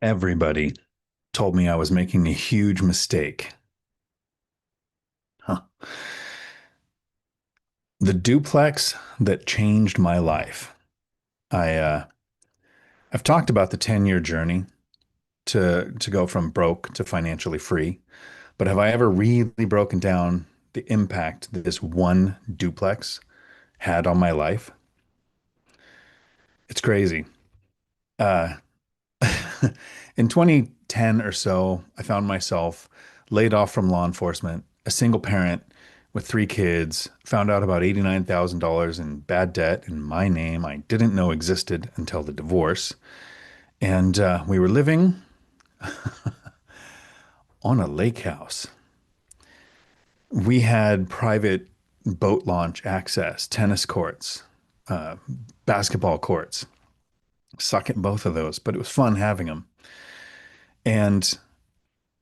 Everybody told me I was making a huge mistake. Huh. The duplex that changed my life. I I've talked about the 10-year journey to go from broke to financially free, but have I ever really broken down the impact that this one duplex had on my life? It's crazy. Uh, in 2010 or so, I found myself laid off from law enforcement, a single parent with three kids, found out about $89,000 in bad debt in my name I didn't know existed until the divorce. And we were living on a lake house. We had private boat launch access, tennis courts, uh, basketball courts. Suck at both of those, but it was fun having them. And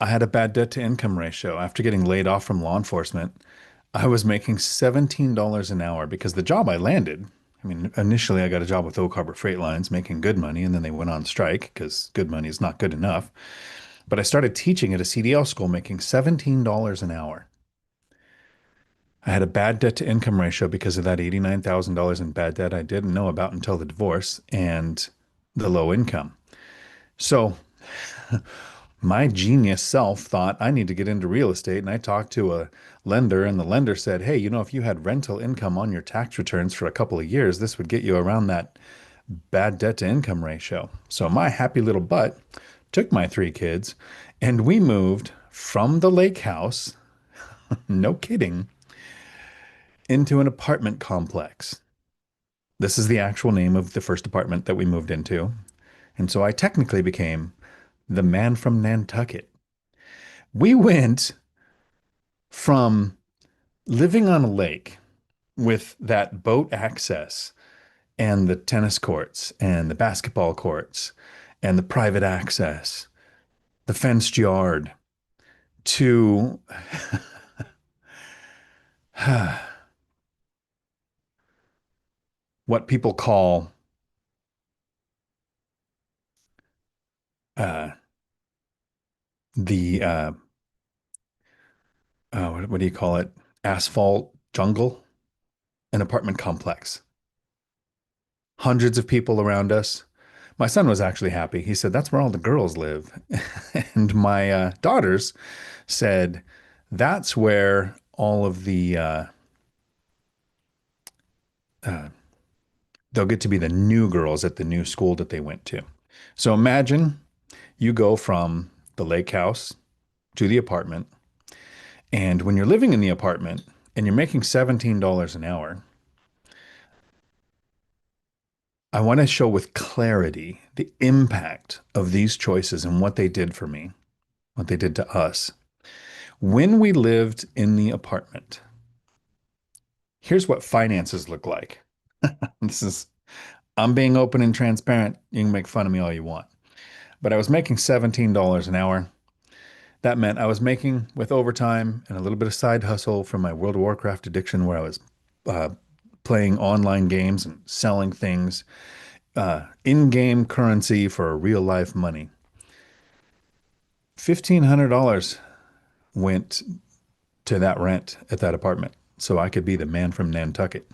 I had a bad debt to income ratio. After getting laid off from law enforcement, I was making $17 an hour because the job I landed, I mean, initially I got a job with Oak Harbor Freight Lines making good money, and then they went on strike because good money is not good enough. But I started teaching at a CDL school making $17 an hour. I had a bad debt to income ratio because of that $89,000 in bad debt I didn't know about until the divorce and the low income. So my genius self thought I need to get into real estate. And I talked to a lender, and the lender said, hey, if you had rental income on your tax returns for a couple of years, this would get you around that bad debt to income ratio. So my happy little butt took my three kids and we moved from the lake house, no kidding, into an apartment complex. This is the actual name of the first apartment that we moved into. And so I technically became the man from Nantucket. We went from living on a lake with that boat access and the tennis courts and the basketball courts and the private access, the fenced yard to what people call uh, the what do you call it? Asphalt jungle, an apartment complex. Hundreds of people around us. My son was actually happy. He said, that's where all the girls live. And my daughters said, that's where all of uh, they'll get to be the new girls at the new school that they went to. So imagine you go from the lake house to the apartment. And when you're living in the apartment and you're making $17 an hour, I want to show with clarity the impact of these choices and what they did for me, what they did to us. When we lived in the apartment, here's what finances look like. This is, I'm being open and transparent. You can make fun of me all you want. But I was making $17 an hour. That meant I was making, with overtime and a little bit of side hustle from my World of Warcraft addiction, where I was uh, playing online games and selling things, in-game currency for real life money. $1,500 went to that rent at that apartment so I could be the man from Nantucket.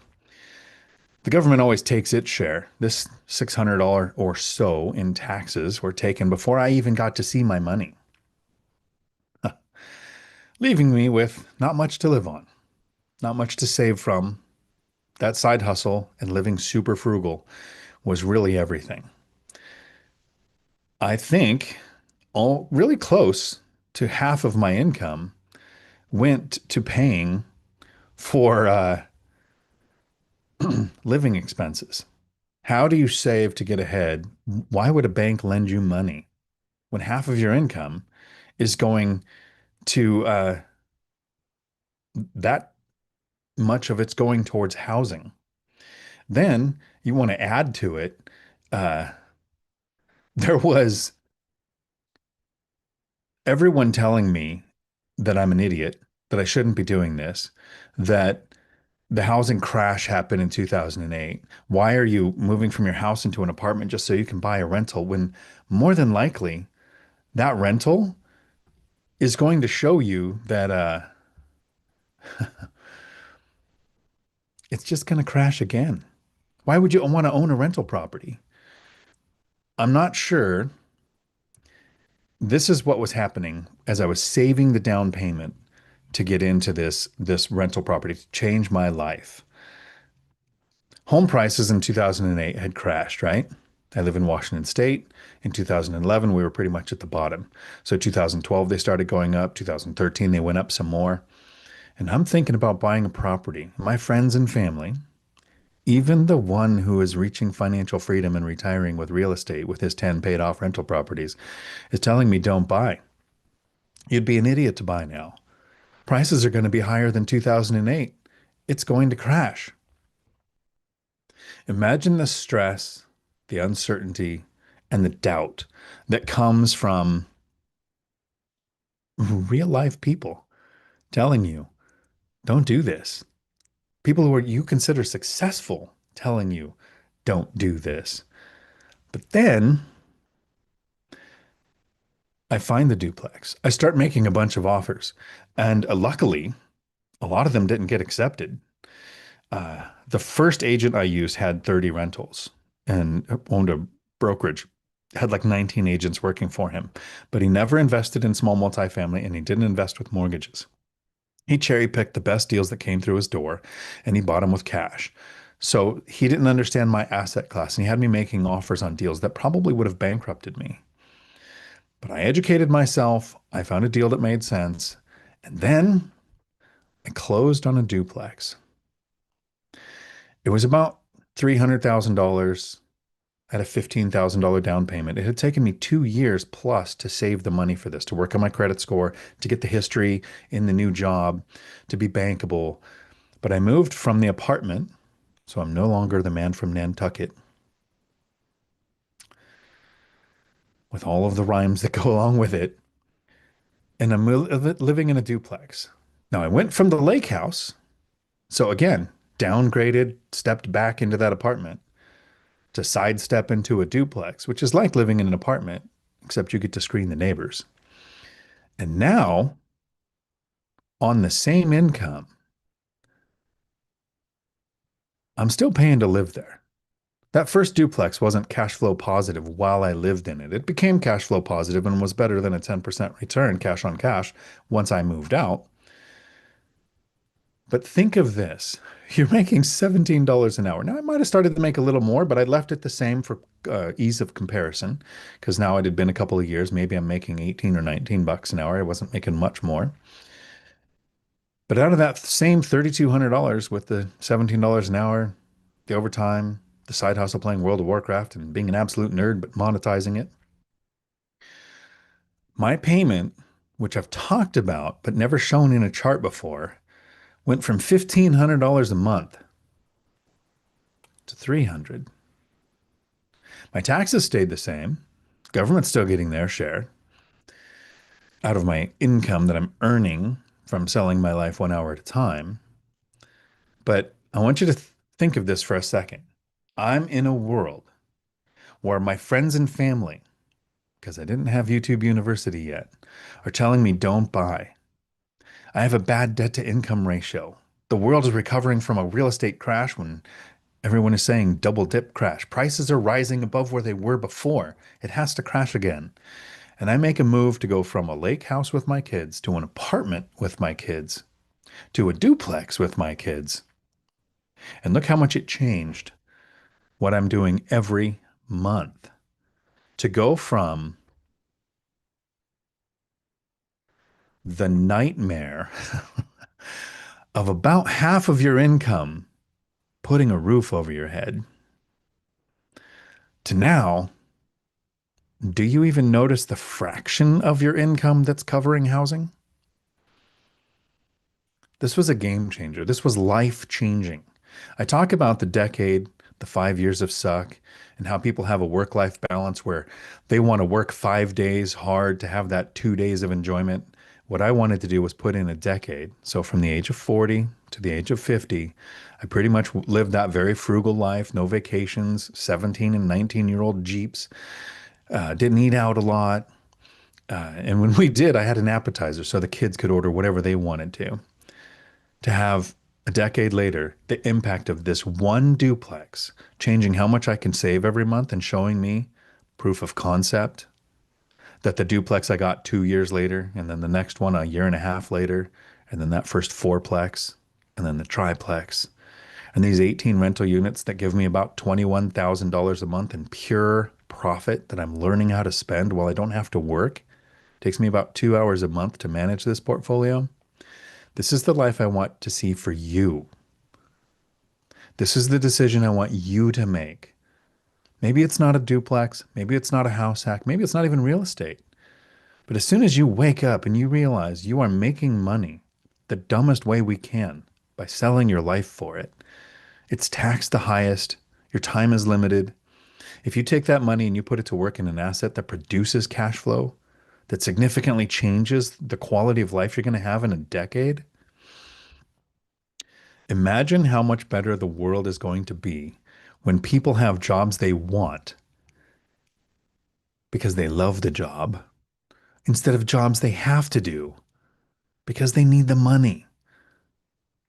The government always takes its share. This $600 or so in taxes were taken before I even got to see my money, leaving me with not much to live on, not much to save from. That side hustle and living super frugal was really everything. I think all really close to half of my income went to paying for living expenses. How do you save to get ahead? Why would a bank lend you money when half of your income is going to that much of it's going towards housing? Then you want to add to it. Uh, there was everyone telling me that I'm an idiot, that I shouldn't be doing this, that the housing crash happened in 2008. Why are you moving from your house into an apartment just so you can buy a rental when more than likely that rental is going to show you that it's just going to crash again. Why would you want to own a rental property? I'm not sure. This is what was happening as I was saving the down payment to get into this rental property to change my life. Home prices in 2008 had crashed, right? I live in Washington State. In 2011, we were pretty much at the bottom. So 2012, they started going up. 2013, they went up some more. And I'm thinking about buying a property. My friends and family, even the one who is reaching financial freedom and retiring with real estate with his 10 paid off rental properties, is telling me don't buy. You'd be an idiot to buy now. Prices are going to be higher than 2008. It's going to crash. Imagine the stress, the uncertainty, and the doubt that comes from real life people telling you, don't do this. People who you consider successful telling you, don't do this. But then I find the duplex. I start making a bunch of offers. And luckily, a lot of them didn't get accepted. The first agent I used had 30 rentals and owned a brokerage, had like 19 agents working for him, but he never invested in small multifamily and he didn't invest with mortgages. He cherry picked the best deals that came through his door and he bought them with cash. So he didn't understand my asset class and he had me making offers on deals that probably would have bankrupted me. But I educated myself. I found a deal that made sense. And then I closed on a duplex. It was about $300,000 at a $15,000 down payment. It had taken me 2 years plus to save the money for this, to work on my credit score, to get the history in the new job, to be bankable. But I moved from the apartment, so I'm no longer the man from Nantucket, with all of the rhymes that go along with it. And I'm living in a duplex. Now, I went from the lake house. So again, downgraded, stepped back into that apartment to sidestep into a duplex, which is like living in an apartment, except you get to screen the neighbors. And now, on the same income, I'm still paying to live there. That first duplex wasn't cash flow positive while I lived in it. It became cash flow positive and was better than a 10% return cash on cash once I moved out. But think of this. You're making $17 an hour. Now, I might have started to make a little more, but I left it the same for ease of comparison because now it had been a couple of years. Maybe I'm making 18 or 19 bucks an hour. I wasn't making much more. But out of that same $3,200 with the $17 an hour, the overtime, the side hustle playing World of Warcraft and being an absolute nerd, but monetizing it, my payment, which I've talked about but never shown in a chart before, went from $1,500 a month to 300. My taxes stayed the same. Government's still getting their share out of my income that I'm earning from selling my life 1 hour at a time. But I want you to think of this for a second. I'm in a world where my friends and family, because I didn't have YouTube University yet, are telling me don't buy. I have a bad debt to income ratio. The world is recovering from a real estate crash when everyone is saying double dip crash. Prices are rising above where they were before. It has to crash again. And I make a move to go from a lake house with my kids to an apartment with my kids to a duplex with my kids. And look how much it changed what I'm doing every month to go from the nightmare of about half of your income putting a roof over your head to now, do you even notice the fraction of your income that's covering housing? This was a game changer. This was life changing. I talk about the decade, the 5 years of suck, and how people have a work life balance where they want to work 5 days hard to have that 2 days of enjoyment. What I wanted to do was put in a decade. So from the age of 40 to the age of 50, I pretty much lived that very frugal life, no vacations, 17 and 19-year-old Jeeps, didn't eat out a lot, And when we did, I had an appetizer so the kids could order whatever they wanted to. To have a decade later, the impact of this one duplex changing how much I can save every month and showing me proof of concept that the duplex I got 2 years later, and then the next one a year and a half later, and then that first fourplex, and then the triplex, and these 18 rental units that give me about $21,000 a month in pure profit that I'm learning how to spend while I don't have to work. Takes me about 2 hours a month to manage this portfolio. This is the life I want to see for you. This is the decision I want you to make. Maybe it's not a duplex. Maybe it's not a house hack. Maybe it's not even real estate. But as soon as you wake up and you realize you are making money the dumbest way we can by selling your life for it, it's taxed the highest, your time is limited. If you take that money and you put it to work in an asset that produces cash flow, that significantly changes the quality of life you're going to have in a decade, imagine how much better the world is going to be when people have jobs they want because they love the job instead of jobs they have to do because they need the money.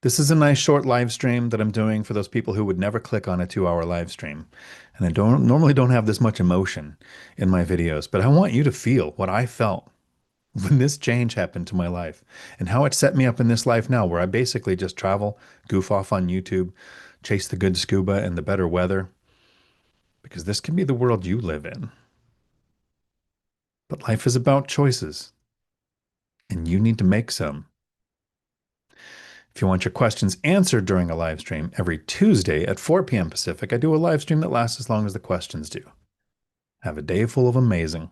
This is a nice short live stream that I'm doing for those people who would never click on a 2 hour live stream. And I don't normally don't have this much emotion in my videos, but I want you to feel what I felt when this change happened to my life and how it set me up in this life now, where I basically just travel, goof off on YouTube, chase the good scuba and the better weather, because this can be the world you live in. But life is about choices, and you need to make some. If you want your questions answered during a live stream every Tuesday at 4 p.m. Pacific, I do a live stream that lasts as long as the questions do. Have a day full of amazing.